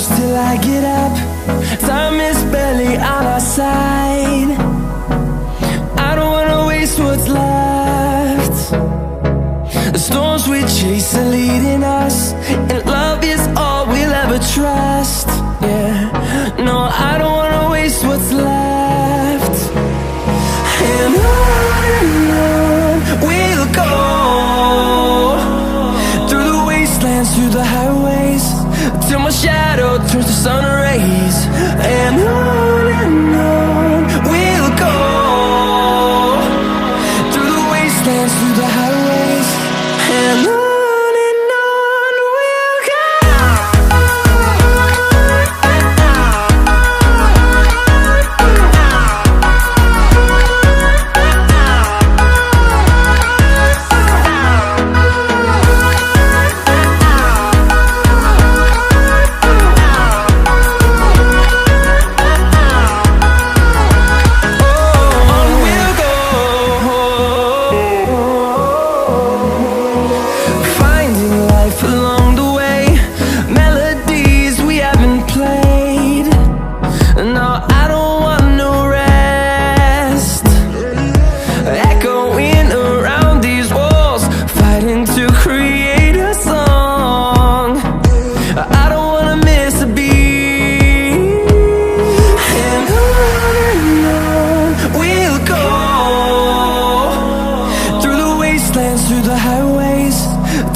close till I get up. Time is barely on our side. I don't wanna waste what's left. The storms we chase are leading us, and love is all we'll ever trust. Yeah, no, I don't wanna waste what's left. And on we'll go, through the wastelands, through the highways, till my shadow turns to sun rays. And on we'll go, through the wastelands, through the highways, and on we'll go. Through the highways,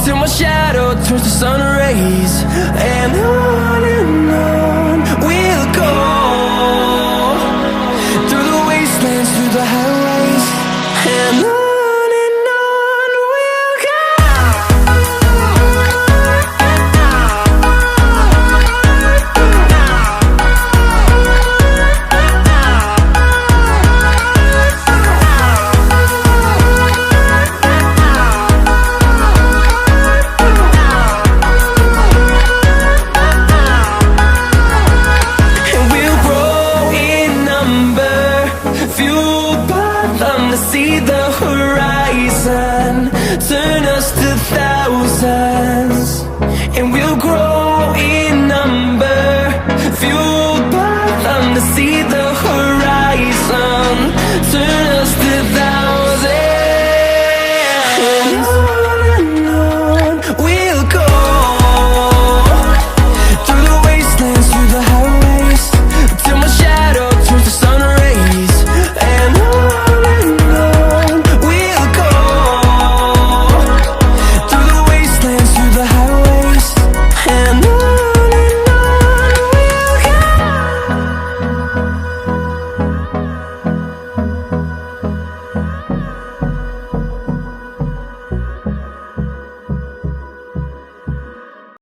till my shadow turns to sun rays. And on we'll go, through the wastelands, through the highways, and on we'll go. See the horizon.